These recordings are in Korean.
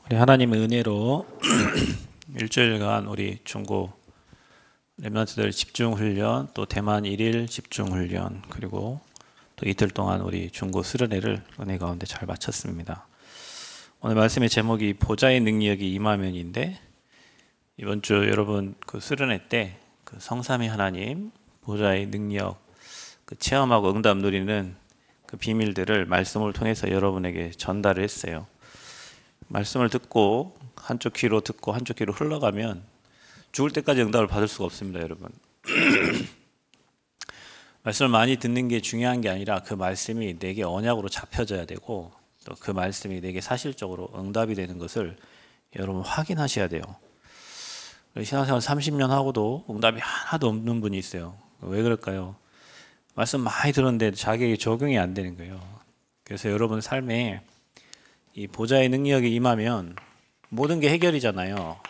우리 하나님의 은혜로 일주일간 우리 중고 렘넌트들 집중 훈련, 또 대만 1일 집중 훈련, 그리고 또 이틀 동안 우리 중고 수련회를 은혜 가운데 잘 마쳤습니다. 오늘 말씀의 제목이 보좌의 능력이 임하면인데, 이번 주 여러분 그 수련회 때 그 성삼위 하나님 보좌의 능력 그 체험하고 응답 누리는 그 비밀들을 말씀을 통해서 여러분에게 전달을 했어요. 말씀을 듣고 한쪽 귀로 듣고 한쪽 귀로 흘러가면 죽을 때까지 응답을 받을 수가 없습니다, 여러분. 말씀을 많이 듣는 게 중요한 게 아니라 그 말씀이 내게 언약으로 잡혀져야 되고, 또 그 말씀이 내게 사실적으로 응답이 되는 것을 여러분 확인하셔야 돼요. 신앙생활 30년 하고도 응답이 하나도 없는 분이 있어요. 왜 그럴까요? 말씀 많이 들었는데 자기에게 적용이 안 되는 거예요. 그래서 여러분 삶에 이 보좌의 능력이 임하면 모든 게 해결이잖아요.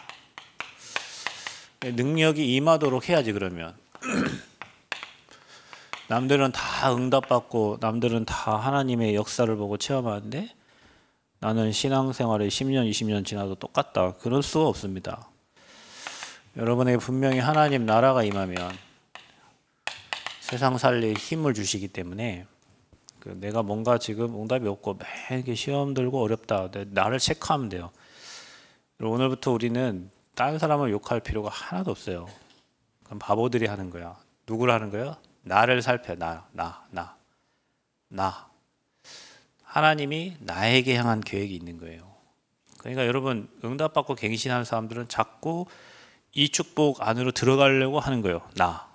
능력이 임하도록 해야지. 그러면 남들은 다 응답받고 남들은 다 하나님의 역사를 보고 체험하는데 나는 신앙생활에 10년 20년 지나도 똑같다, 그럴 수가 없습니다. 여러분에게 분명히 하나님 나라가 임하면 세상 살릴 힘을 주시기 때문에, 내가 뭔가 지금 응답이 없고 매일 시험 들고 어렵다, 나를 체크하면 돼요. 오늘부터 우리는 다른 사람을 욕할 필요가 하나도 없어요. 그럼 바보들이 하는 거야. 누구를 하는 거야? 나를 살펴. 나. 하나님이 나에게 향한 계획이 있는 거예요. 그러니까 여러분, 응답받고 갱신하는 사람들은 자꾸 이 축복 안으로 들어가려고 하는 거예요. 나.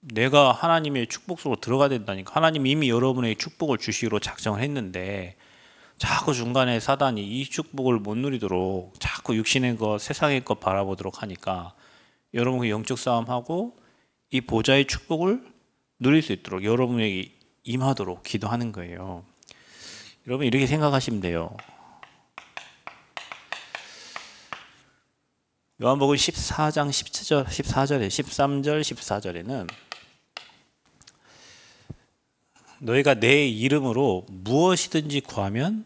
내가 하나님의 축복 속으로 들어가야 된다니까. 하나님이 이미 여러분에게 축복을 주시기로 작정을 했는데 자꾸 중간에 사단이 이 축복을 못 누리도록 자꾸 육신의 것, 세상의 것 바라보도록 하니까 여러분 그 영적 싸움하고 이 보좌의 축복을 누릴 수 있도록 여러분에게 임하도록 기도하는 거예요. 여러분 이렇게 생각하시면 돼요. 요한복음 14장 14절에 13절 14절에는 너희가 내 이름으로 무엇이든지 구하면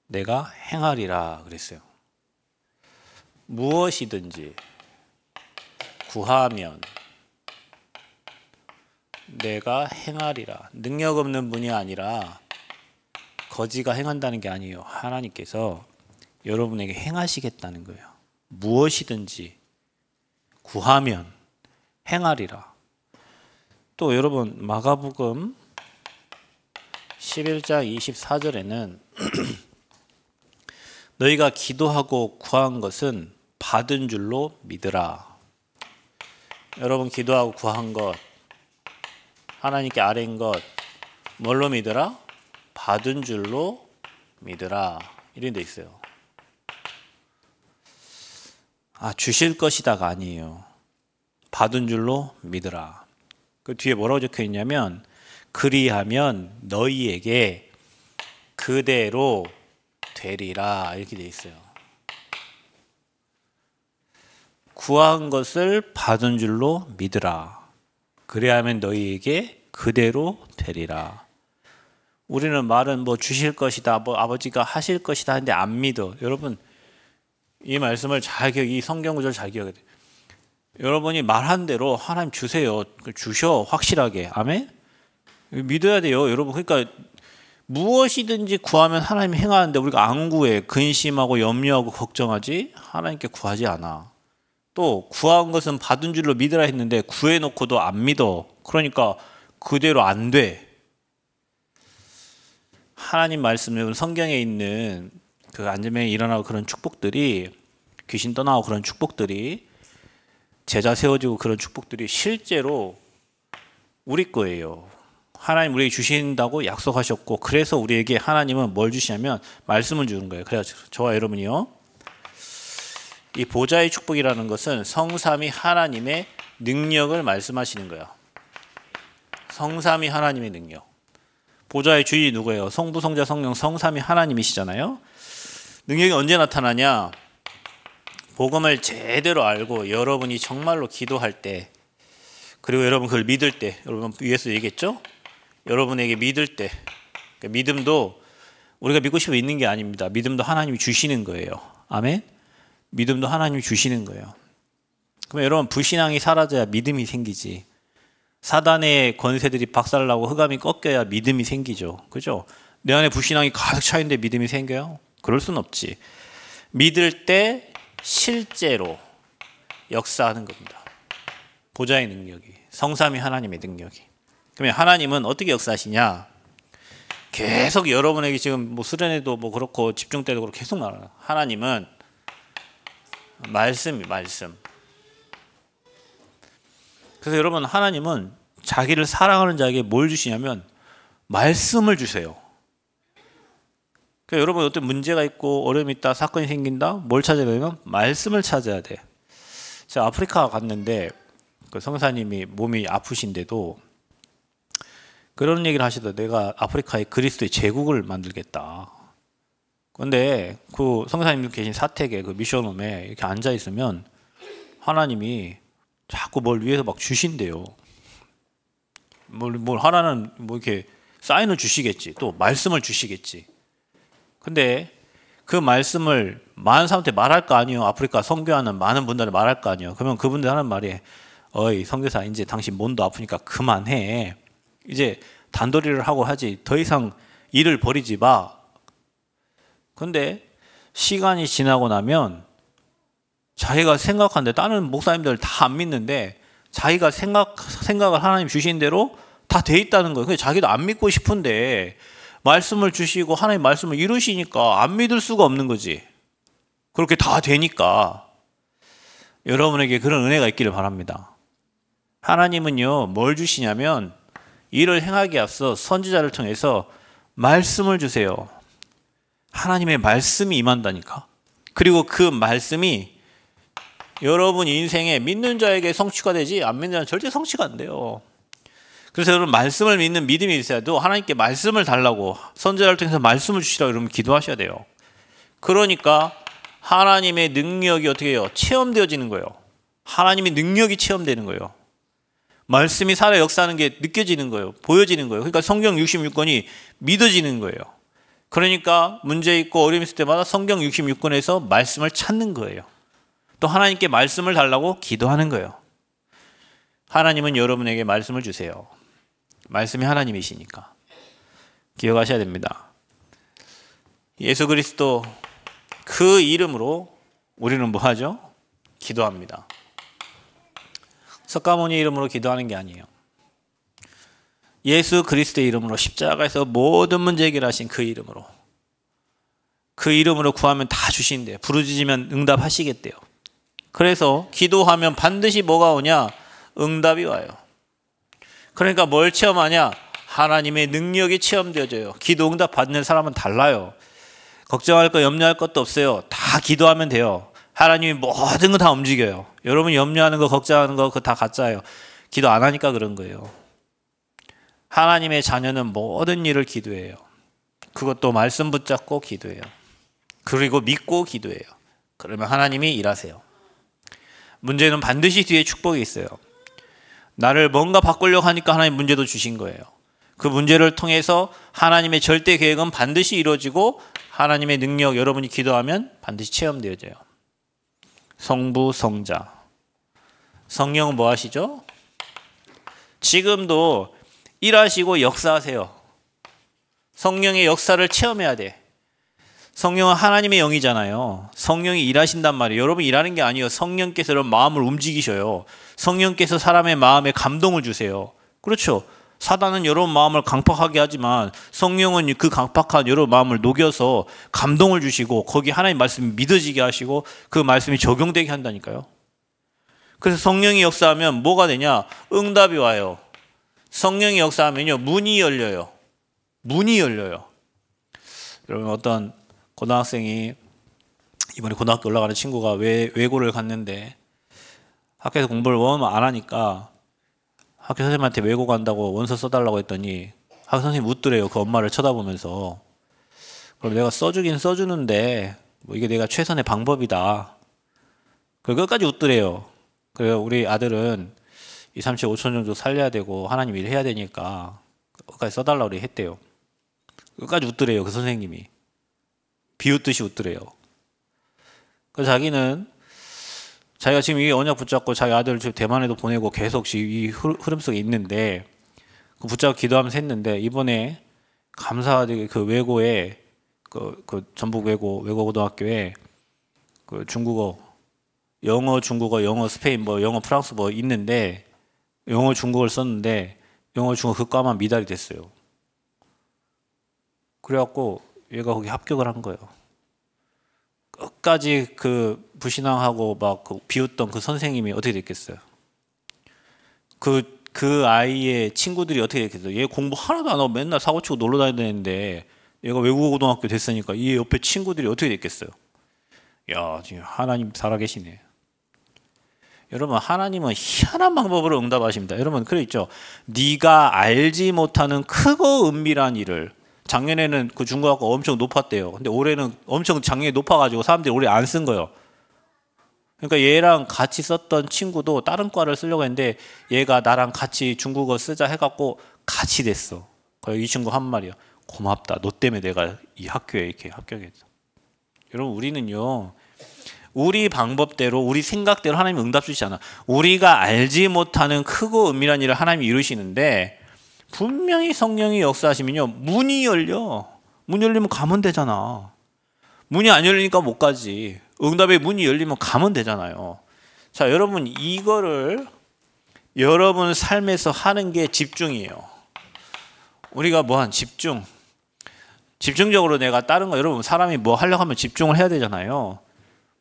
내가 행하리라 그랬어요. 무엇이든지 구하면 내가 행하리라. 능력 없는 분이 아니라 거지가 행한다는 게 아니에요. 하나님께서 여러분에게 행하시겠다는 거예요. 무엇이든지 구하면 행하리라. 또 여러분 마가복음 11장 24절에는 너희가 기도하고 구한 것은 받은 줄로 믿으라. 여러분 기도하고 구한 것, 하나님께 아뢰인 것 뭘로 믿으라? 받은 줄로 믿으라. 이런 데 있어요. 주실 것이다가 아니에요. 받은 줄로 믿으라. 그 뒤에 뭐라고 적혀 있냐면 그리하면 너희에게 그대로 되리라, 이렇게 돼 있어요. 구한 것을 받은 줄로 믿으라. 그리하면 너희에게 그대로 되리라. 우리는 말은 뭐 주실 것이다, 뭐 아버지가 하실 것이다 하는데 안 믿어. 여러분 이 말씀을 이 성경 구절 잘 기억해야 돼요. 여러분이 말한 대로 하나님 주세요. 주셔, 확실하게. 아멘? 믿어야 돼요, 여러분. 그러니까 무엇이든지 구하면 하나님이 행하는데 우리가 안 구해. 근심하고 염려하고 걱정하지 하나님께 구하지 않아. 또 구한 것은 받은 줄로 믿으라 했는데 구해놓고도 안 믿어. 그러니까 그대로 안 돼. 하나님 말씀, 성경에 있는 그 안전병이 일어나고 그런 축복들이, 귀신 떠나고 그런 축복들이, 제자 세워지고 그런 축복들이 실제로 우리 거예요. 하나님 우리에게 주신다고 약속하셨고, 그래서 우리에게 하나님은 뭘 주시냐면 말씀을 주는 거예요. 그래서 저와 여러분이요, 이 보좌의 축복이라는 것은 성삼위 하나님의 능력을 말씀하시는 거예요. 성삼위 하나님의 능력. 보좌의 주인이 누구예요? 성부, 성자, 성령, 성삼위 하나님이시잖아요. 능력이 언제 나타나냐? 복음을 제대로 알고 여러분이 정말로 기도할 때, 그리고 여러분 그걸 믿을 때, 여러분 위에서 얘기했죠? 여러분에게 믿을 때, 믿음도 우리가 믿고 싶어 있는 게 아닙니다. 믿음도 하나님이 주시는 거예요. 아멘? 믿음도 하나님이 주시는 거예요. 그러면 여러분, 불신앙이 사라져야 믿음이 생기지. 사단의 권세들이 박살나고 흑암이 꺾여야 믿음이 생기죠. 그죠? 내 안에 불신앙이 가득 차 있는데 믿음이 생겨요? 그럴 순 없지. 믿을 때 실제로 역사하는 겁니다. 보좌의 능력이, 성삼위 하나님의 능력이. 그러면 하나님은 어떻게 역사하시냐? 계속 여러분에게 지금 뭐 수련회도 뭐 그렇고 집중 때도 그렇고 계속 말해요. 하나님은 말씀. 그래서 여러분, 하나님은 자기를 사랑하는 자에게 뭘 주시냐면 말씀을 주세요. 그러니까 여러분, 어떤 문제가 있고 어려움이 있다, 사건이 생긴다, 뭘 찾아야 되냐면 말씀을 찾아야 돼. 제가 아프리카 갔는데 그 성사님이 몸이 아프신데도 그런 얘기를 하시더라고요. 내가 아프리카에 그리스도의 제국을 만들겠다. 그런데 그 성사님 계신 사택에 그 미션홈에 이렇게 앉아 있으면 하나님이 자꾸 뭘 위에서 막 주신대요. 뭘 하나는 뭐 이렇게 사인을 주시겠지, 또 말씀을 주시겠지. 근데 그 말씀을 많은 사람한테 말할 거 아니에요. 아프리카 선교하는 많은 분들한테 말할 거 아니에요. 그러면 그분들 하는 말이, 어이 선교사, 이제 당신 몸도 아프니까 그만해. 이제 단도리를 하고 하지, 더 이상 일을 벌이지 마. 근데 시간이 지나고 나면 자기가 생각하는데, 다른 목사님들 다 안 믿는데 자기가 생각을 하나님 주신 대로 다 돼 있다는 거예요. 그래서 자기도 안 믿고 싶은데 말씀을 주시고 하나님 말씀을 이루시니까 안 믿을 수가 없는 거지. 그렇게 다 되니까. 여러분에게 그런 은혜가 있기를 바랍니다. 하나님은요, 뭘 주시냐면 일을 행하기에 앞서 선지자를 통해서 말씀을 주세요. 하나님의 말씀이 임한다니까. 그리고 그 말씀이 여러분 인생에 믿는 자에게 성취가 되지, 안 믿는 자는 절대 성취가 안 돼요. 그래서 여러분, 말씀을 믿는 믿음이 있어야도 하나님께 말씀을 달라고, 선지자를 통해서 말씀을 주시라고 여러분 기도하셔야 돼요. 그러니까 하나님의 능력이 어떻게 해요? 체험되어지는 거예요. 하나님의 능력이 체험되는 거예요. 말씀이 살아 역사하는 게 느껴지는 거예요. 보여지는 거예요. 그러니까 성경 66권이 믿어지는 거예요. 그러니까 문제 있고 어려움 있을 때마다 성경 66권에서 말씀을 찾는 거예요. 또 하나님께 말씀을 달라고 기도하는 거예요. 하나님은 여러분에게 말씀을 주세요. 말씀이 하나님이시니까 기억하셔야 됩니다. 예수 그리스도 그 이름으로 우리는 뭐 하죠? 기도합니다. 석가모니 이름으로 기도하는 게 아니에요. 예수 그리스도의 이름으로 십자가에서 모든 문제 해결하신 그 이름으로, 그 이름으로 구하면 다 주신대요. 부르짖으면 응답하시겠대요. 그래서 기도하면 반드시 뭐가 오냐? 응답이 와요. 그러니까 뭘 체험하냐? 하나님의 능력이 체험되어져요. 기도 응답 받는 사람은 달라요. 걱정할 거, 염려할 것도 없어요. 다 기도하면 돼요. 하나님이 모든 거 다 움직여요. 여러분 염려하는 거, 걱정하는 거 그거 다 가짜예요. 기도 안 하니까 그런 거예요. 하나님의 자녀는 모든 일을 기도해요. 그것도 말씀 붙잡고 기도해요. 그리고 믿고 기도해요. 그러면 하나님이 일하세요. 문제는 반드시 뒤에 축복이 있어요. 나를 뭔가 바꾸려고 하니까 하나님 문제도 주신 거예요. 그 문제를 통해서 하나님의 절대 계획은 반드시 이루어지고 하나님의 능력, 여러분이 기도하면 반드시 체험되어져요. 성부, 성자. 성령은 뭐 하시죠? 지금도 일하시고 역사하세요. 성령의 역사를 체험해야 돼. 성령은 하나님의 영이잖아요. 성령이 일하신단 말이에요. 여러분 일하는 게 아니에요. 성령께서 여러분 마음을 움직이셔요. 성령께서 사람의 마음에 감동을 주세요. 그렇죠. 사단은 여러분 마음을 강팍하게 하지만 성령은 그 강팍한 여러분 마음을 녹여서 감동을 주시고 거기 하나님 말씀이 믿어지게 하시고 그 말씀이 적용되게 한다니까요. 그래서 성령이 역사하면 뭐가 되냐? 응답이 와요. 성령이 역사하면요, 문이 열려요. 문이 열려요. 여러분, 어떤 고등학생이 이번에 고등학교 올라가는 친구가 외고를 갔는데 학교에서 공부를 너무 안 하니까 학교 선생님한테 외고 간다고 원서 써달라고 했더니 학교 선생님이 웃더래요. 그 엄마를 쳐다보면서. 그럼 내가 써주긴 써주는데 뭐 이게 내가 최선의 방법이다. 끝까지 웃더래요. 그래서 우리 아들은 2, 3, 7, 5천 정도 살려야 되고 하나님 일 해야 되니까 끝까지 써달라고 했대요. 끝까지 웃더래요. 그 선생님이. 비웃듯이 웃더래요. 그래서 자기는 자기가 지금 이 언약 붙잡고 자기 아들을 지금 대만에도 보내고 계속 이 흐름 속에 있는데 그 붙잡고 기도하면서 했는데 이번에 감사하게 그 외고에 그 전북 외고고등학교에 그 중국어 영어 중국어 영어 스페인 뭐 영어 프랑스 뭐 있는데 영어 중국어를 썼는데 영어 중국어 그 과만 미달이 됐어요. 그래갖고 얘가 거기 합격을 한 거예요. 끝까지 그 불신앙하고 막 그 비웃던 그 선생님이 어떻게 됐겠어요? 그 아이의 친구들이 어떻게 됐겠어요? 얘 공부 하나도 안 하고 맨날 사고치고 놀러 다니는데 얘가 외국어 고등학교 됐으니까 이 옆에 친구들이 어떻게 됐겠어요? 야, 지금 하나님 살아계시네. 여러분, 하나님은 희한한 방법으로 응답하십니다. 여러분, 그래 있죠? 네가 알지 못하는 크고 은밀한 일을. 작년에는 그 중고학과 엄청 높았대요. 근데 올해는 엄청 작년에 높아가지고 사람들이 올해 안 쓴 거예요. 그러니까 얘랑 같이 썼던 친구도 다른 과를 쓰려고 했는데 얘가 나랑 같이 중국어 쓰자 해갖고 같이 됐어. 그래서 이 친구 한 말이야. 고맙다. 너 때문에 내가 이 학교에 이렇게 합격했어. 여러분, 우리는요. 우리 방법대로 우리 생각대로 하나님이 응답 주시지 않아. 우리가 알지 못하는 크고 은밀한 일을 하나님이 이루시는데 분명히 성령이 역사하시면요. 문이 열려. 문 열리면 가면 되잖아. 문이 안 열리니까 못 가지. 응답의 문이 열리면 가면 되잖아요. 자, 여러분 이거를 여러분 삶에서 하는 게 집중이에요. 우리가 뭐한 집중적으로 내가 다른 거 여러분 사람이 뭐 하려고 하면 집중을 해야 되잖아요.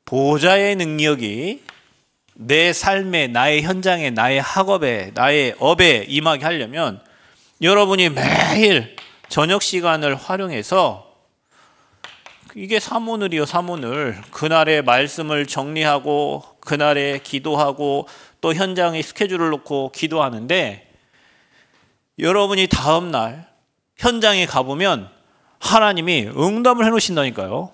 보좌의 능력이 내 삶에 나의 현장에 나의 학업에 나의 업에 임하게 하려면 여러분이 매일 저녁 시간을 활용해서 이게 사모늘이요, 사모늘. 그날의 말씀을 정리하고 그날의 기도하고 또 현장에 스케줄을 놓고 기도하는데 여러분이 다음 날 현장에 가보면 하나님이 응답을 해놓으신다니까요.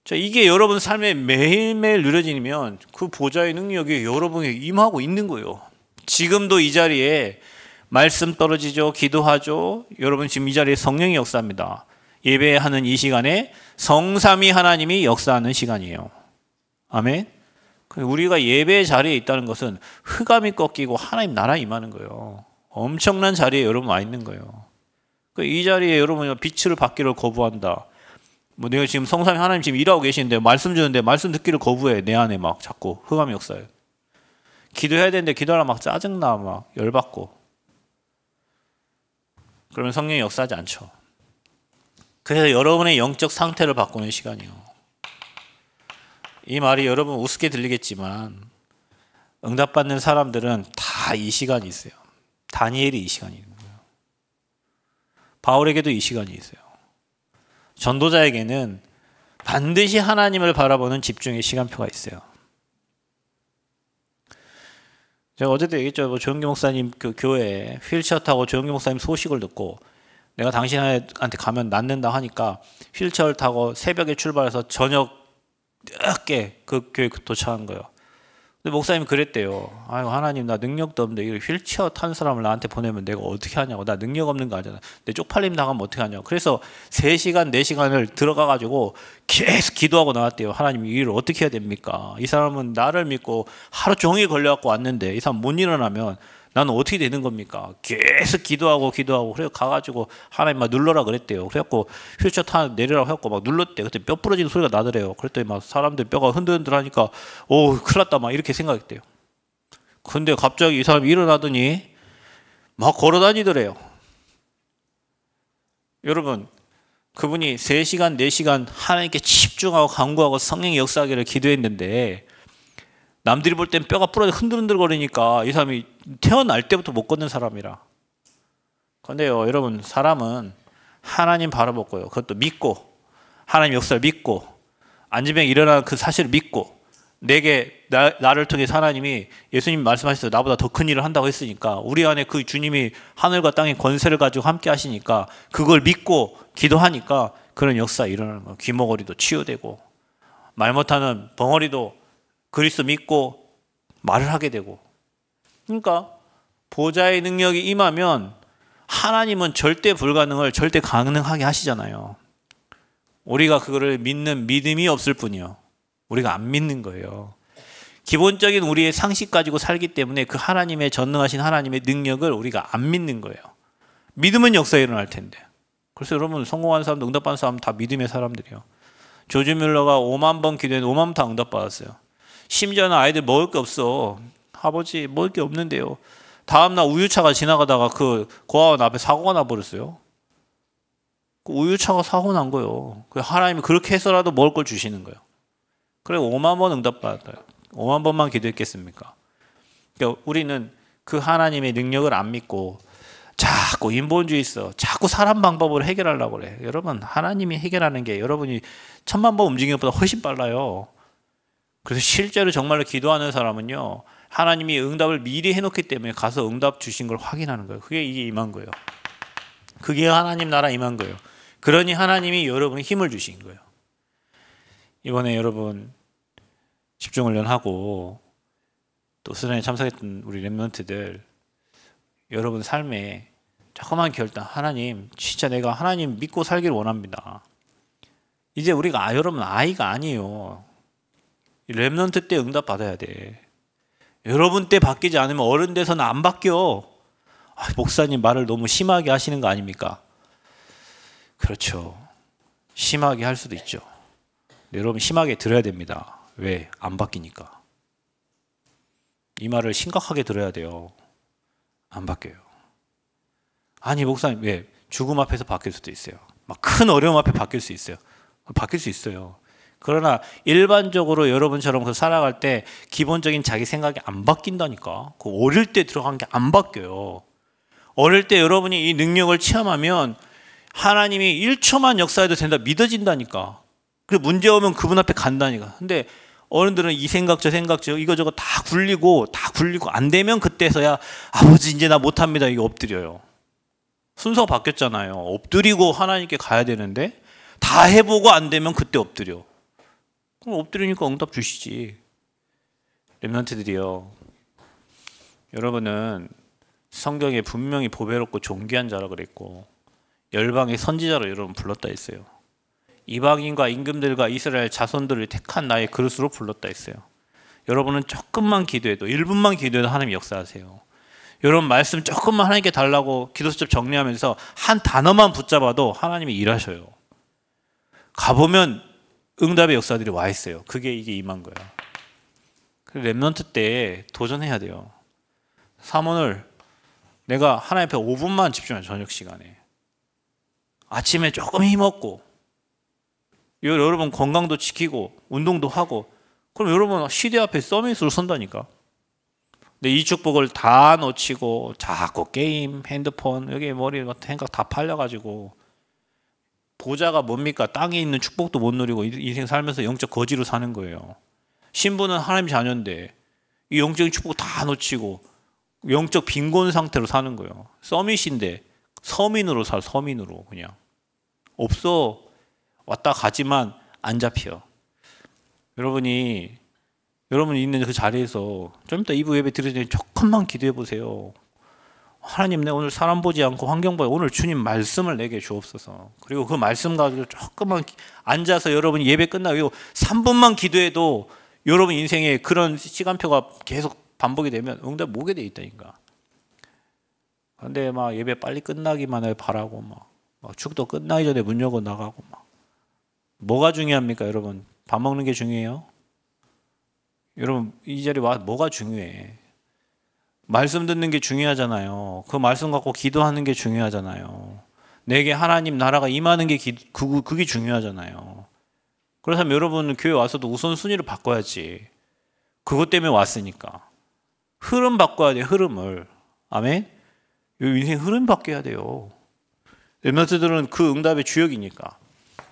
자, 이게 여러분 삶에 매일매일 누려지면 그 보좌의 능력이 여러분에게 임하고 있는 거예요. 지금도 이 자리에 말씀 떨어지죠, 기도하죠. 여러분 지금 이 자리에 성령이 역사합니다. 예배하는 이 시간에 성삼위 하나님이 역사하는 시간이에요. 아멘. 우리가 예배 자리에 있다는 것은 흑암이 꺾이고 하나님 나라 임하는 거예요. 엄청난 자리에 여러분 와 있는 거예요. 이 자리에 여러분 빛을 받기를 거부한다. 뭐 내가 지금 성삼위 하나님 지금 일하고 계시는데 말씀 주는데 말씀 듣기를 거부해. 내 안에 막 자꾸 흑암이 역사해. 기도해야 되는데 기도하려면 막 짜증나, 막 열받고. 그러면 성령이 역사하지 않죠. 그래서 여러분의 영적 상태를 바꾸는 시간이요. 이 말이 여러분 우습게 들리겠지만 응답받는 사람들은 다 이 시간이 있어요. 다니엘이 이 시간이 있는 거예요. 바울에게도 이 시간이 있어요. 전도자에게는 반드시 하나님을 바라보는 집중의 시간표가 있어요. 제가 어제도 얘기했죠. 뭐 조영기 목사님 그 교회에 휠체어 타고 조영기 목사님 소식을 듣고 내가 당신한테 가면 낫는다 하니까 휠체어를 타고 새벽에 출발해서 저녁 늦게 그 교회 도착한 거예요. 근데 목사님이 그랬대요. 아유 하나님 나 능력도 없는데 이 휠체어 탄 사람을 나한테 보내면 내가 어떻게 하냐고. 나 능력 없는 거 알잖아. 내 쪽팔림 나가면 어떻게 하냐고. 그래서 3시간 4시간을 들어가가지고 계속 기도하고 나왔대요. 하나님 이 일을 어떻게 해야 됩니까? 이 사람은 나를 믿고 하루 종일 걸려갖고 왔는데 이 사람 못 일어나면 나는 어떻게 되는 겁니까? 계속 기도하고 그래서 가가지고 하나님 막 눌러라 그랬대요. 그래갖고 휠체어 타 내리라고 해갖고 막 눌렀대. 그때 뼈 부러지는 소리가 나더래요. 그랬더니 막 사람들 뼈가 흔들흔들하니까 오 큰일 났다 막 이렇게 생각했대요. 근데 갑자기 이 사람이 일어나더니 막 걸어다니더래요. 여러분 그분이 3시간 4시간 하나님께 집중하고 간구하고 성령의 역사하기를 기도했는데 남들이 볼 땐 뼈가 부러져 흔들흔들 거리니까 이 사람이 태어날 때부터 못 걷는 사람이라. 그런데요 여러분 사람은 하나님 바라보고요. 그것도 믿고 하나님 역사를 믿고 안진병이 일어나는 그 사실을 믿고 내게 나를 통해 하나님이 예수님 말씀하셨어요. 나보다 더 큰 일을 한다고 했으니까 우리 안에 그 주님이 하늘과 땅의 권세를 가지고 함께 하시니까 그걸 믿고 기도하니까 그런 역사 일어나는 거예요. 귀머거리도 치유되고 말 못하는 벙어리도 그리스도 믿고 말을 하게 되고. 그러니까 보좌의 능력이 임하면 하나님은 절대 불가능을 절대 가능하게 하시잖아요. 우리가 그거를 믿는 믿음이 없을 뿐이요. 우리가 안 믿는 거예요. 기본적인 우리의 상식 가지고 살기 때문에 그 하나님의 전능하신 하나님의 능력을 우리가 안 믿는 거예요. 믿으면 역사가 일어날 텐데. 그래서 여러분 성공하는 사람도 응답받는 사람 다 믿음의 사람들이에요. 조지 뮬러가 5만 번 기도했는데 5만 번 다 응답받았어요. 심지어는 아이들 먹을 게 없어. 아버지 먹을 게 없는데요. 다음날 우유차가 지나가다가 그 고아원 앞에 사고가 나버렸어요. 그 우유차가 사고 난 거예요. 하나님이 그렇게 해서라도 먹을 걸 주시는 거예요. 그래 5만 번 응답받았어요. 5만 번만 기도했겠습니까? 그러니까 우리는 그 하나님의 능력을 안 믿고 자꾸 인본주의 있어. 자꾸 사람 방법으로 해결하려고 그래. 여러분 하나님이 해결하는 게 여러분이 1000만 번 움직이는 것보다 훨씬 빨라요. 그래서 실제로 정말로 기도하는 사람은요. 하나님이 응답을 미리 해놓기 때문에 가서 응답 주신 걸 확인하는 거예요. 그게 이게 임한 거예요. 그게 하나님 나라 임한 거예요. 그러니 하나님이 여러분에 힘을 주신 거예요. 이번에 여러분 집중훈련하고 또 수련회 참석했던 우리 렘넌트들 여러분 삶에 조그만 결단 하나님 진짜 내가 하나님 믿고 살기를 원합니다. 이제 우리가 여러분 아이가 아니에요. 렘넌트 때 응답 받아야 돼. 여러분 때 바뀌지 않으면 어른 돼서는 안 바뀌어. 목사님 말을 너무 심하게 하시는 거 아닙니까? 그렇죠. 심하게 할 수도 있죠. 여러분 심하게 들어야 됩니다. 왜? 안 바뀌니까. 이 말을 심각하게 들어야 돼요. 안 바뀌어요. 아니 목사님 왜? 죽음 앞에서 바뀔 수도 있어요. 막 큰 어려움 앞에 바뀔 수 있어요. 바뀔 수 있어요. 그러나 일반적으로 여러분처럼 살아갈 때 기본적인 자기 생각이 안 바뀐다니까. 그 어릴 때 들어간 게 안 바뀌어요. 어릴 때 여러분이 이 능력을 체험하면 하나님이 1초만 역사해도 된다 믿어진다니까. 그리고 문제 오면 그분 앞에 간다니까. 근데 어른들은 이 생각 저 생각 저 이거저거 다 굴리고 안 되면 그때서야 아버지 이제 나 못합니다 이거 엎드려요. 순서가 바뀌었잖아요. 엎드리고 하나님께 가야 되는데 다 해보고 안 되면 그때 엎드려. 그럼 엎드리니까 응답 주시지. 렘넌트들이요. 여러분은 성경에 분명히 보배롭고 존귀한 자라 그랬고 열방의 선지자로 여러분 불렀다 했어요. 이방인과 임금들과 이스라엘 자손들을 택한 나의 그릇으로 불렀다 했어요. 여러분은 조금만 기도해도 1분만 기도해도 하나님 역사하세요. 여러분 말씀 조금만 하나님께 달라고 기도 수첩 정리하면서 한 단어만 붙잡아도 하나님이 일하셔요. 가보면 응답의 역사들이 와 있어요. 그게 이게 임한 거예요. 렘넌트 때 도전해야 돼요. 사모를 내가 하나님 앞에 5분만 집중해요. 저녁 시간에. 아침에 조금 힘없고 여러분 건강도 지키고 운동도 하고 그럼 여러분 시대 앞에 서밋으로 선다니까. 근데 이 축복을 다 놓치고 자꾸 게임, 핸드폰 여기 머리 생각 다 팔려가지고 보자가 뭡니까? 땅에 있는 축복도 못 누리고 인생 살면서 영적 거지로 사는 거예요. 신부는 하나님 자녀인데 이 영적인 축복 다 놓치고 영적 빈곤 상태로 사는 거예요. 서밋인데 서민으로 살 서민으로 그냥 없어. 왔다 가지만 안 잡혀. 여러분이 있는 그 자리에서 좀 이따 2부 예배 드리기 전에 조금만 기도해 보세요. 하나님 내 오늘 사람 보지 않고 환경 보지 오늘 주님 말씀을 내게 주옵소서. 그리고 그 말씀 가지고 조금만 앉아서 여러분이 예배 끝나고 3분만 기도해도 여러분 인생에 그런 시간표가 계속 반복이 되면 응답 못 오게 돼 있다니까. 근데 막 예배 빨리 끝나기만 해 바라고 막 축도 끝나기 전에 문 열고 나가고 막 뭐가 중요합니까 여러분? 밥 먹는 게 중요해요? 여러분 이 자리에 와 뭐가 중요해? 말씀 듣는 게 중요하잖아요. 그 말씀 갖고 기도하는 게 중요하잖아요. 내게 하나님 나라가 임하는 게 그게 중요하잖아요. 그렇다면 여러분 교회 와서도 우선순위를 바꿔야지. 그것 때문에 왔으니까. 흐름 바꿔야 돼. 흐름을. 아멘? 인생 흐름 바뀌어야 돼요. 렘넌트들은 그 응답의 주역이니까.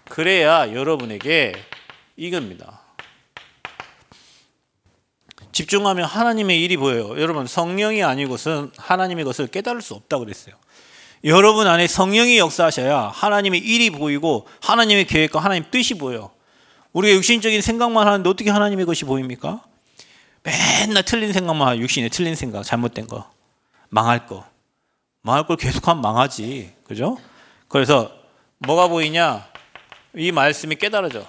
그래야 여러분에게 이겁니다. 집중하면 하나님의 일이 보여요. 여러분 성령이 아니고선 하나님의 것을 깨달을 수 없다고 그랬어요. 여러분 안에 성령이 역사하셔야 하나님의 일이 보이고 하나님의 계획과 하나님의 뜻이 보여요. 우리가 육신적인 생각만 하는데 어떻게 하나님의 것이 보입니까? 맨날 틀린 생각만 하고 육신에 틀린 생각, 잘못된 거, 망할 거. 망할 걸 계속하면 망하지. 그죠? 그래서 뭐가 보이냐? 이 말씀이 깨달아져.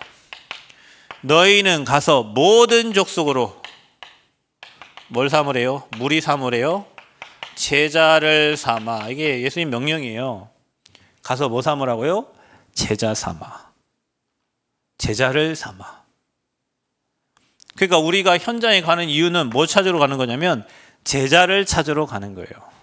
너희는 가서 모든 족속으로 뭘 삼으래요? 무리 삼으래요? 제자를 삼아. 이게 예수님 명령이에요. 가서 뭐 삼으라고요? 제자 삼아. 제자를 삼아. 그러니까 우리가 현장에 가는 이유는 뭐 찾으러 가는 거냐면 제자를 찾으러 가는 거예요.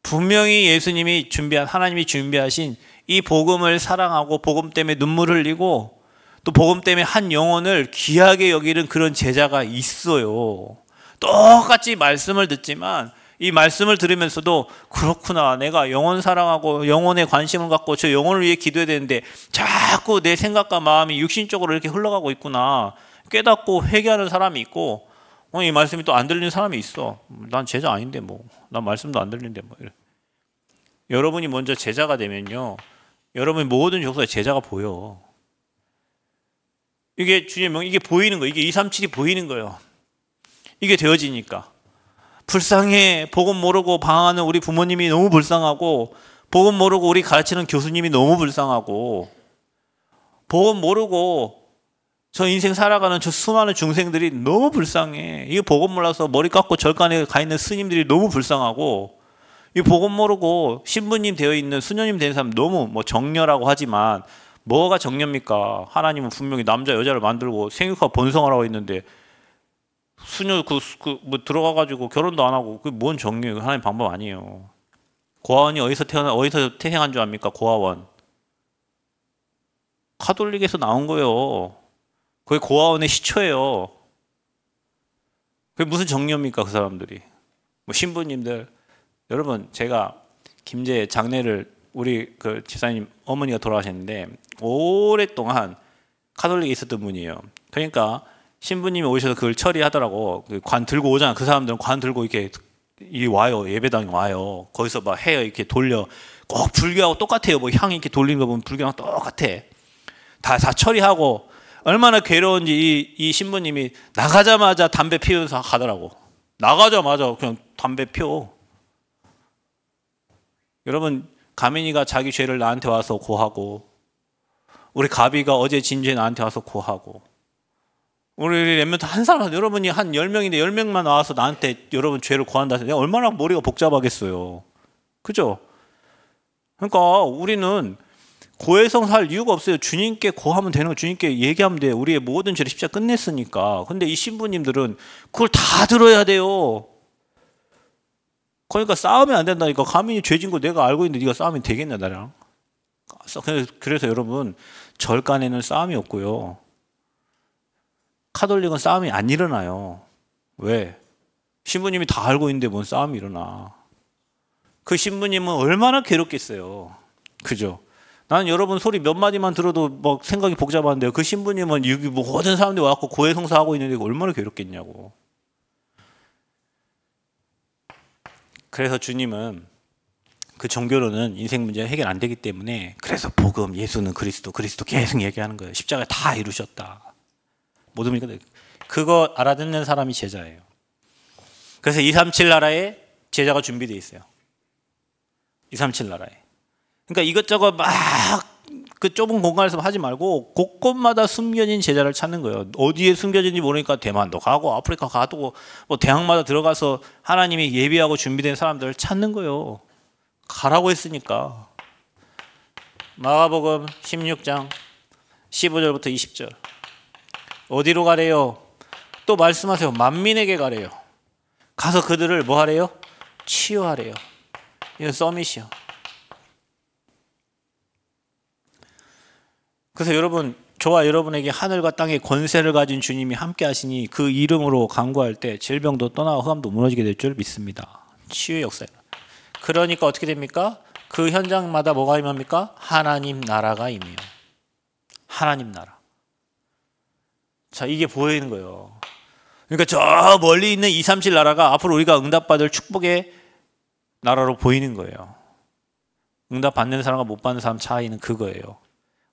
분명히 예수님이 하나님이 준비하신 이 복음을 사랑하고 복음 때문에 눈물 흘리고 또 복음 때문에 한 영혼을 귀하게 여기는 그런 제자가 있어요. 똑같이 말씀을 듣지만 이 말씀을 들으면서도 그렇구나, 내가 영혼 사랑하고 영혼에 관심을 갖고 저 영혼을 위해 기도해야 되는데 자꾸 내 생각과 마음이 육신적으로 이렇게 흘러가고 있구나 깨닫고 회개하는 사람이 있고, 이 말씀이 또 안 들리는 사람이 있어. 난 제자 아닌데 난 말씀도 안 들리는데 이래. 여러분이 먼저 제자가 되면요, 여러분이 모든 족속에 제자가 보여. 이게 주님 이게 보이는 거예요. 이게 237이 보이는 거예요. 이게 되어지니까. 불쌍해. 복음 모르고 방황하는 우리 부모님이 너무 불쌍하고, 복음 모르고 우리 가르치는 교수님이 너무 불쌍하고, 복음 모르고 저 인생 살아가는 저 수많은 중생들이 너무 불쌍해. 이게 복음 몰라서 머리 깎고 절간에 가 있는 스님들이 너무 불쌍하고, 이 복음 모르고 신부님 되어 있는 수녀님 된 사람 너무 정녀라고 하지만 뭐가 정녀입니까? 하나님은 분명히 남자 여자를 만들고 생육하고 번성하라고 했는데 수녀 들어가가지고 결혼도 안 하고 그게 뭔 정녀예요? 하나님 방법 아니에요. 고아원이 어디서 태생한 줄 압니까? 고아원 카톨릭에서 나온 거예요. 그게 고아원의 시초예요. 그게 무슨 정녀입니까? 그 사람들이. 신부님들. 여러분, 제가 김제 장례를 우리 그 집사님 어머니가 돌아가셨는데 오랫동안 카톨릭에 있었던 분이에요. 그러니까 신부님이 오셔서 그걸 처리하더라고. 관 들고 오잖아. 그 사람들은 관 들고 이렇게 와요. 예배당에 와요. 거기서 막 해요. 이렇게 돌려. 꼭 불교하고 똑같아요. 향이 이렇게 돌리는 거 보면 불교랑 똑같아. 다 처리하고 얼마나 괴로운지 이 신부님이 나가자마자 담배 피우면서 가더라고. 나가자마자 그냥 담배 피워. 여러분, 가민이가 자기 죄를 나한테 와서 고하고, 우리 가비가 어제 진 죄 나한테 와서 고하고, 우리 랩멘트 한 사람, 여러분이 한 10명인데 10명만 나와서 나한테 여러분 죄를 고한다. 내가 얼마나 머리가 복잡하겠어요. 그죠? 그러니까 우리는 고해성 살 이유가 없어요. 주님께 고하면 되는 거, 주님께 얘기하면 돼요. 우리의 모든 죄를 십자가 끝냈으니까. 근데 이 신부님들은 그걸 다 들어야 돼요. 그러니까 싸우면 안 된다니까. 가민이 죄진 거 내가 알고 있는데 네가 싸우면 되겠냐 나랑. 그래서 여러분, 절간에는 싸움이 없고요, 카톨릭은 싸움이 안 일어나요. 왜? 신부님이 다 알고 있는데 뭔 싸움이 일어나. 그 신부님은 얼마나 괴롭겠어요. 그죠? 나는 여러분 소리 몇 마디만 들어도 생각이 복잡한데요, 그 신부님은 여기 모든 사람들이 와서 고해성사하고 있는데 얼마나 괴롭겠냐고. 그래서 주님은 그 종교로는 인생 문제가 해결 안 되기 때문에, 그래서 복음, 예수는 그리스도 계속 얘기하는 거예요. 십자가 다 이루셨다. 모든 게 그거 알아듣는 사람이 제자예요. 그래서 237 나라에 제자가 준비되어 있어요. 237 나라에. 그러니까 이것저것 막 그 좁은 공간에서 하지 말고 곳곳마다 숨겨진 제자를 찾는 거예요. 어디에 숨겨진지 모르니까 대만도 가고 아프리카 가고 대학마다 들어가서 하나님이 예비하고 준비된 사람들을 찾는 거예요. 가라고 했으니까. 마가복음 16장 15절부터 20절. 어디로 가래요? 또 말씀하세요. 만민에게 가래요. 가서 그들을 뭐 하래요? 치유하래요. 이건 서밋이요. 그래서 여러분, 저와 여러분에게 하늘과 땅의 권세를 가진 주님이 함께 하시니 그 이름으로 간구할 때 질병도 떠나고 흑암도 무너지게 될 줄 믿습니다. 치유의 역사예요. 그러니까 어떻게 됩니까? 그 현장마다 뭐가 임합니까? 하나님 나라가 임해요. 하나님 나라. 자, 이게 보이는 거예요. 그러니까 저 멀리 있는 237 나라가 앞으로 우리가 응답받을 축복의 나라로 보이는 거예요. 응답받는 사람과 못 받는 사람 차이는 그거예요.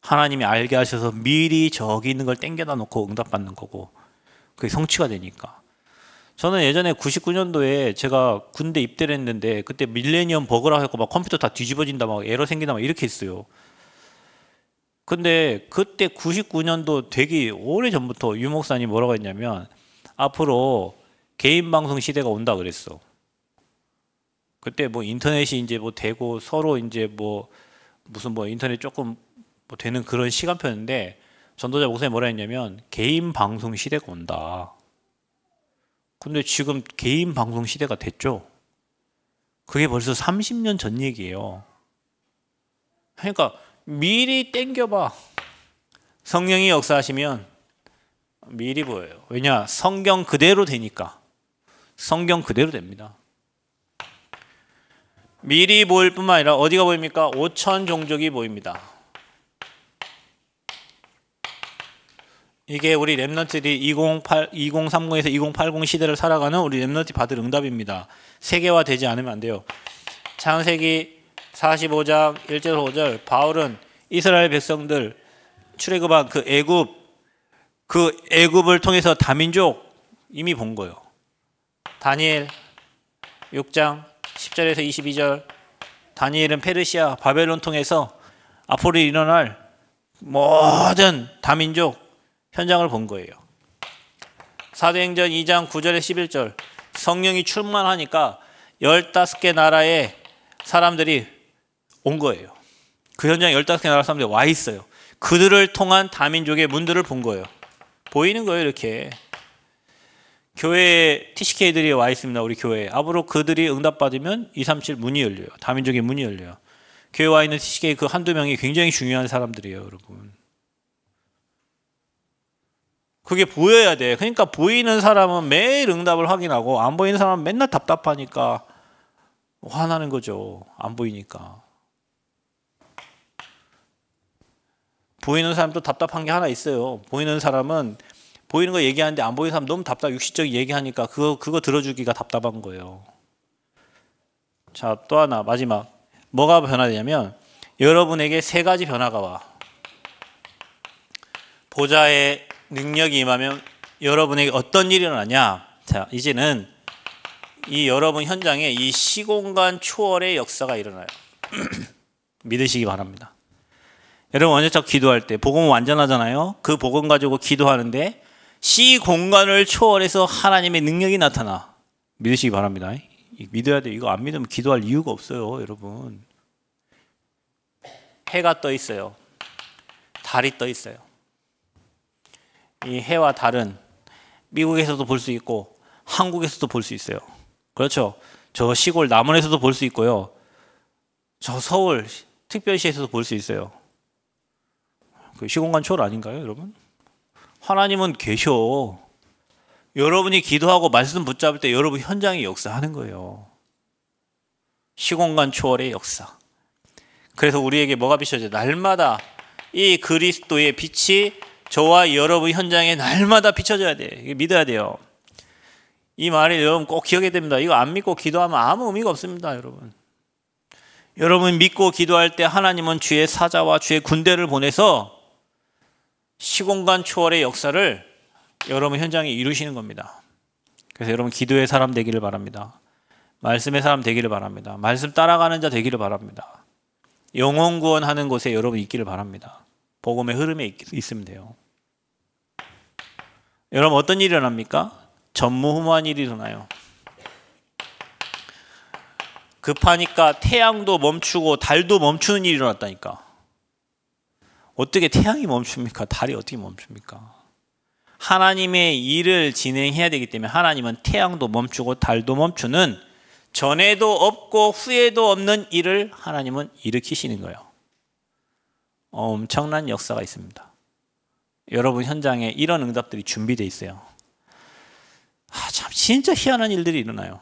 하나님이 알게 하셔서 미리 저기 있는 걸 땡겨다 놓고 응답받는 거고, 그게 성취가 되니까. 저는 예전에 99년도에 제가 군대 입대를 했는데 그때 밀레니엄 버그라고 해서 막 컴퓨터 다 뒤집어진다 막 에러 생긴다 막 이렇게 했어요. 근데 그때 99년도 되게 오래 전부터 유 목사님 뭐라고 했냐면 앞으로 개인 방송 시대가 온다 그랬어. 그때 뭐 인터넷이 이제 뭐 되고 서로 이제 뭐 무슨 뭐 인터넷 조금 뭐 되는 그런 시간표였는데 전도자 목사님이 뭐라 했냐면 개인 방송 시대가 온다. 근데 지금 개인 방송 시대가 됐죠. 그게 벌써 30년 전 얘기예요. 그러니까 미리 땡겨봐. 성령이 역사하시면 미리 보여요. 왜냐? 성경 그대로 되니까. 성경 그대로 됩니다. 미리 보일 뿐만 아니라 어디가 보입니까? 5천 종족이 보입니다. 이게 우리 랩넌트들이 2030에서 2080 시대를 살아가는 우리 랩넌트 받을 응답입니다. 세계화되지 않으면 안 돼요. 창세기 45장 1절 5절 바울은 이스라엘 백성들 출애굽한 그 애굽을 통해서 다민족 이미 본 거예요. 다니엘 6장 10절에서 22절 다니엘은 페르시아 바벨론 통해서 앞으로 일어날 모든 다민족 현장을 본 거예요. 사도행전 2장 9절에 11절 성령이 충만하니까 15개 나라의 사람들이 온 거예요. 그 현장에 15개 나라 사람들이 와 있어요. 그들을 통한 다민족의 문들을 본 거예요. 보이는 거예요. 이렇게 교회에 TCK들이 와 있습니다. 우리 교회에. 앞으로 그들이 응답받으면 237 문이 열려요. 다민족의 문이 열려요. 교회에 와 있는 TCK 그 한두 명이 굉장히 중요한 사람들이에요. 여러분. 그게 보여야 돼. 그러니까 보이는 사람은 매일 응답을 확인하고 안 보이는 사람은 맨날 답답하니까 화나는 거죠. 안 보이니까. 보이는 사람도 답답한 게 하나 있어요. 보이는 사람은 보이는 거 얘기하는데 안 보이는 사람 너무 답답 육시적인 얘기하니까 그거 들어주기가 답답한 거예요. 자, 또 하나 마지막. 뭐가 변화되냐면 여러분에게 세 가지 변화가 와. 보좌의 능력이 임하면 여러분에게 어떤 일이 일어나냐? 자, 이제는 이 여러분 현장에 이 시공간 초월의 역사가 일어나요. 믿으시기 바랍니다. 여러분 언제적 기도할 때 복음은 완전하잖아요. 그 복음 가지고 기도하는데 시공간을 초월해서 하나님의 능력이 나타나. 믿으시기 바랍니다. 믿어야 돼요. 이거 안 믿으면 기도할 이유가 없어요. 여러분. 해가 떠 있어요. 달이 떠 있어요. 이 해와 달은 미국에서도 볼 수 있고 한국에서도 볼 수 있어요. 그렇죠. 저 시골 남원에서도 볼 수 있고요. 저 서울 특별시에서도 볼 수 있어요. 그 시공간 초월 아닌가요, 여러분? 하나님은 계셔. 여러분이 기도하고 말씀 붙잡을 때 여러분 현장에 역사하는 거예요. 시공간 초월의 역사. 그래서 우리에게 뭐가 비춰져요? 날마다 이 그리스도의 빛이 저와 여러분 현장에 날마다 비춰져야 돼. 이거 믿어야 돼요. 이 말이 여러분 꼭 기억해야 됩니다. 이거 안 믿고 기도하면 아무 의미가 없습니다, 여러분. 여러분 믿고 기도할 때 하나님은 주의 사자와 주의 군대를 보내서 시공간 초월의 역사를 여러분 현장에 이루시는 겁니다. 그래서 여러분 기도의 사람 되기를 바랍니다. 말씀의 사람 되기를 바랍니다. 말씀 따라가는 자 되기를 바랍니다. 영혼 구원하는 곳에 여러분 있기를 바랍니다. 복음의 흐름에 있으면 돼요. 여러분 어떤 일이 일어납니까? 전무후무한 일이 일어나요. 급하니까 태양도 멈추고 달도 멈추는 일이 일어났다니까. 어떻게 태양이 멈춥니까? 달이 어떻게 멈춥니까? 하나님의 일을 진행해야 되기 때문에 하나님은 태양도 멈추고 달도 멈추는 전에도 없고 후에도 없는 일을 하나님은 일으키시는 거예요. 엄청난 역사가 있습니다. 여러분 현장에 이런 응답들이 준비되어 있어요. 참 진짜 희한한 일들이 일어나요.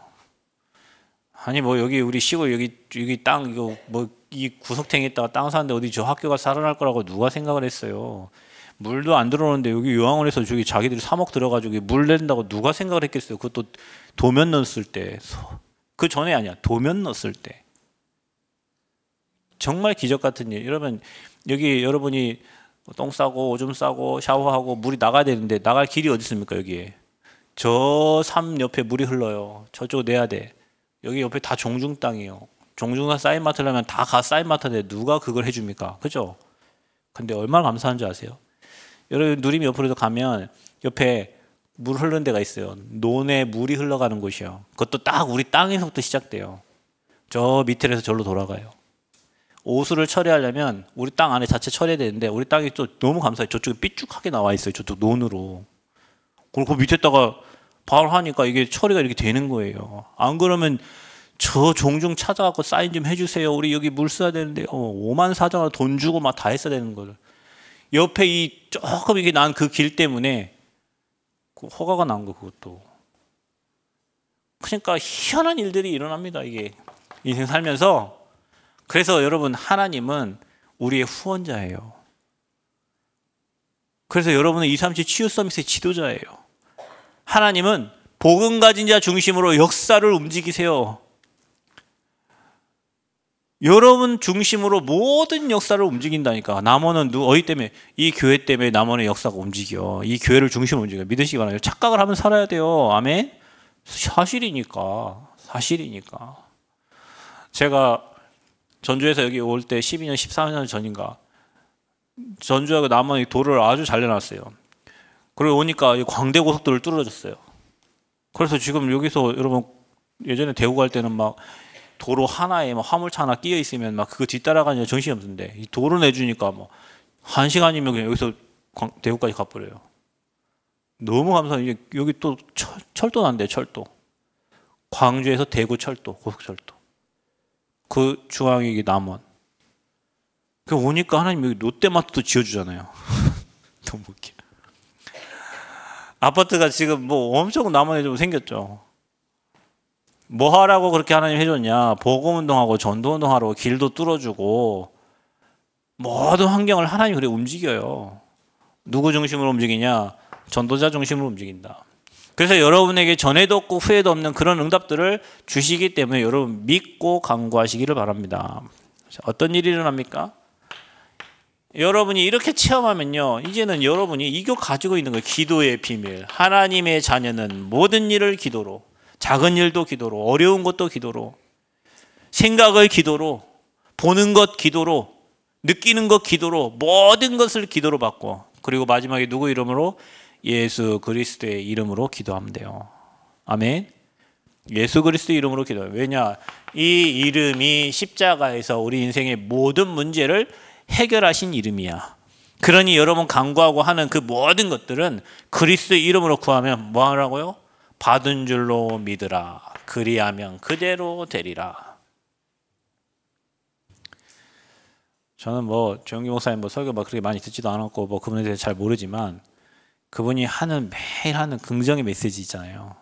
아니 뭐 여기 우리 시골 여기 땅 이거 뭐 이 구석탱이에다가 땅 사는데 어디 저 학교가 살아날 거라고 누가 생각을 했어요. 물도 안 들어오는데 여기 요양원에서 저기 자기들이 3억 들어가지고 물 낸다고 누가 생각을 했겠어요. 그것도 도면 넣었을 때. 그 전에 아니야. 도면 넣었을 때. 정말 기적 같은 일. 여러분 여기 여러분이 똥 싸고 오줌 싸고 샤워하고 물이 나가야 되는데 나갈 길이 어디 있습니까? 여기에 저 삶 옆에 물이 흘러요. 저쪽 내야 돼. 여기 옆에 다 종중 땅이에요. 종중산 쌓인 마트라면 다 가 쌓인 마트인데 누가 그걸 해줍니까? 그죠? 근데 얼마나 감사한지 아세요? 여러분 누림 옆으로도 가면 옆에 물 흐르는 데가 있어요. 논에 물이 흘러가는 곳이요. 그것도 딱 우리 땅에서부터 시작돼요. 저 밑에서 절로 돌아가요. 오수를 처리하려면 우리 땅 안에 자체 처리해야 되는데 우리 땅이 또 너무 감사해요. 저쪽에 삐쭉하게 나와 있어요. 저쪽 논으로. 그리고 그 밑에다가 바로 하니까 이게 처리가 이렇게 되는 거예요. 안 그러면 저 종중 찾아갖고 사인 좀 해주세요. 우리 여기 물 써야 되는데 5만 사정을 돈 주고 막 다 했어야 되는 거를. 옆에 이 조금 이게 난 그 길 때문에 그 허가가 난 거 그것도. 그러니까 희한한 일들이 일어납니다. 이게 인생 살면서. 그래서 여러분 하나님은 우리의 후원자예요. 그래서 여러분은 237 치유 서밋의 지도자예요. 하나님은 복음 가진 자 중심으로 역사를 움직이세요. 여러분 중심으로 모든 역사를 움직인다니까. 남원은 어디 때문에? 이 교회 때문에 남원의 역사가 움직여. 이 교회를 중심으로 움직여. 믿으시기 바랍니다. 착각을 하면 살아야 돼요. 아멘? 사실이니까. 사실이니까. 제가 전주에서 여기 올 때 12년, 13년 전인가 전주하고 남원이 도로를 아주 잘 내놨어요. 그리고 오니까 광대고속도로를 뚫어줬어요. 그래서 지금 여기서 여러분 예전에 대구 갈 때는 막 도로 하나에 막 화물차 하나 끼어 있으면 막 그거 뒤따라가는 정신이 없는데 이 도로 내주니까 뭐 1시간이면 그냥 여기서 대구까지 가버려요. 너무 감사해요. 여기 또 철도 난대 철도. 광주에서 대구 철도 고속철도. 그 중앙이 이게 남원. 그 오니까 하나님 여기 롯데마트도 지어주잖아요. 너무 웃겨. 아파트가 지금 뭐 엄청 남원에 좀 생겼죠. 뭐 하라고 그렇게 하나님 해줬냐? 복음운동하고 전도운동하라고 길도 뚫어주고 모든 환경을 하나님이 그래 움직여요. 누구 중심으로 움직이냐? 전도자 중심으로 움직인다. 그래서 여러분에게 전에도 없고 후에도 없는 그런 응답들을 주시기 때문에 여러분 믿고 간구하시기를 바랍니다. 어떤 일이 일어납니까? 여러분이 이렇게 체험하면요, 이제는 여러분이 이거 가지고 있는 거예요. 기도의 비밀. 하나님의 자녀는 모든 일을 기도로, 작은 일도 기도로, 어려운 것도 기도로, 생각을 기도로, 보는 것 기도로, 느끼는 것 기도로, 모든 것을 기도로 받고, 그리고 마지막에 누구 이름으로? 예수 그리스도의 이름으로 기도하면 돼요. 아멘. 예수 그리스도의 이름으로 기도해요. 왜냐? 이 이름이 십자가에서 우리 인생의 모든 문제를 해결하신 이름이야. 그러니 여러분 간구하고 하는 그 모든 것들은 그리스도의 이름으로 구하면 뭐 하라고요? 받은 줄로 믿으라. 그리하면 그대로 되리라. 저는 뭐 정기 목사님 뭐 설교 막 그렇게 많이 듣지도 않았고 뭐 그분에 대해서 잘 모르지만 그분이 매일 하는 긍정의 메시지 있잖아요.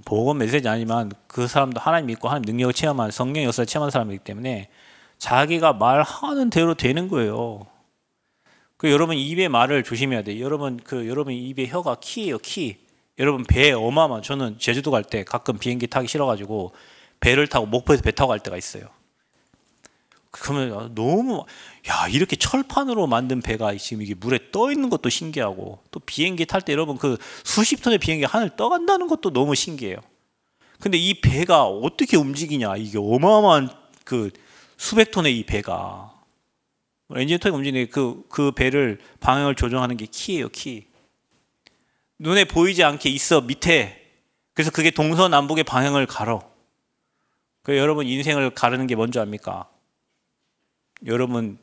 복음 메시지 아니지만 그 사람도 하나님 믿고 하나님 능력을 체험한 성령 역사를 체험한 사람이기 때문에 자기가 말하는 대로 되는 거예요. 그 여러분 입의 말을 조심해야 돼요. 여러분 입의 혀가 키예요, 키. 여러분 배 어마어마. 저는 제주도 갈 때 가끔 비행기 타기 싫어가지고 배를 타고 목포에서 배 타고 갈 때가 있어요. 그러면 너무 이렇게 철판으로 만든 배가 지금 이게 물에 떠 있는 것도 신기하고 또 비행기 탈 때 여러분 그 수십 톤의 비행기 하늘 떠간다는 것도 너무 신기해요. 근데 이 배가 어떻게 움직이냐? 이게 어마어마한 그 수백 톤의 이 배가 엔진오토가 움직이는 그 배를 방향을 조정하는 게 키예요, 키. 눈에 보이지 않게 있어 밑에. 그래서 그게 동서남북의 방향을 가려. 그 여러분 인생을 가르는 게 뭔지 압니까? 여러분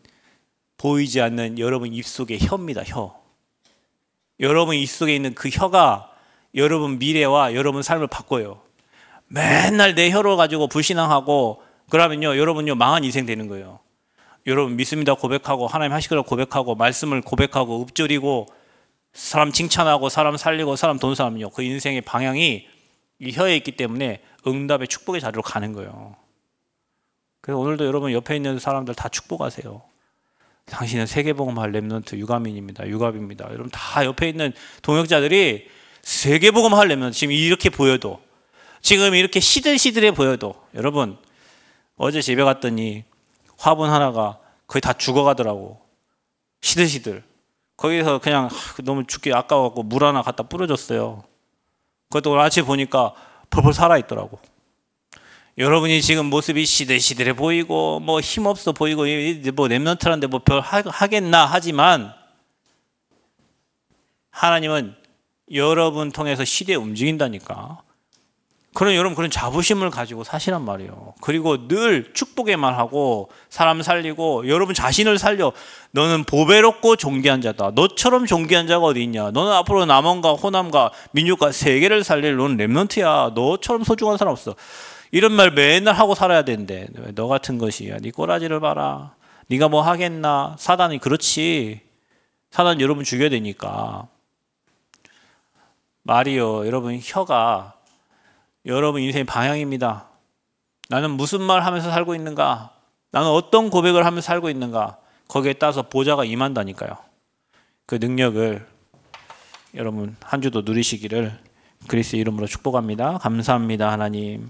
보이지 않는 여러분 입속의 혀입니다. 혀. 여러분 입속에 있는 그 혀가 여러분 미래와 여러분 삶을 바꿔요. 맨날 내 혀로 가지고 불신앙하고 그러면요 여러분요 망한 인생 되는 거예요. 여러분 믿습니다 고백하고 하나님 하시기를 고백하고 말씀을 고백하고 읊조리고 사람 칭찬하고 사람 살리고 사람 도는 사람은요 그 인생의 방향이 이 혀에 있기 때문에 응답의 축복의 자리로 가는 거예요. 그래서 오늘도 여러분 옆에 있는 사람들 다 축복하세요. 당신은 세계복음할 렘넌트 유가민입니다. 유갑입니다. 여러분 다 옆에 있는 동역자들이 세계복음할 렘넌트 지금 이렇게 보여도 지금 이렇게 시들시들해 보여도 여러분 어제 집에 갔더니 화분 하나가 거의 다 죽어가더라고. 시들시들. 거기서 그냥 너무 죽기 아까워갖고 물 하나 갖다 뿌려줬어요. 그것도 오늘 아침에 보니까 펄펄 살아있더라고. 여러분이 지금 모습이 시들시들해 보이고 뭐 힘없어 보이고 뭐 랩런트란데 뭐 별 하겠나 하지만 하나님은 여러분 통해서 시대에 움직인다니까. 그런 여러분 그런 자부심을 가지고 사시란 말이에요. 그리고 늘 축복에만 하고 사람 살리고 여러분 자신을 살려. 너는 보배롭고 존귀한 자다. 너처럼 존귀한 자가 어디 있냐. 너는 앞으로 남원과 호남과 민족과 세계를 살릴 너는 랩런트야. 너처럼 소중한 사람 없어. 이런 말 맨날 하고 살아야 되는데 너 같은 것이야. 네 꼬라지를 봐라. 네가 뭐 하겠나. 사단이 그렇지. 사단 여러분 죽여야 되니까. 말이요. 여러분 혀가 여러분 인생의 방향입니다. 나는 무슨 말 하면서 살고 있는가? 나는 어떤 고백을 하면서 살고 있는가? 거기에 따라서 보좌가 임한다니까요. 그 능력을 여러분 한 주도 누리시기를 그리스도 이름으로 축복합니다. 감사합니다. 하나님.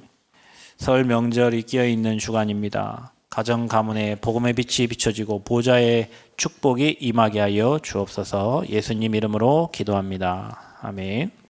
설 명절이 끼어있는 주간입니다. 가정 가문에 복음의 빛이 비춰지고 보좌의 축복이 임하게 하여 주옵소서. 예수님 이름으로 기도합니다. 아멘.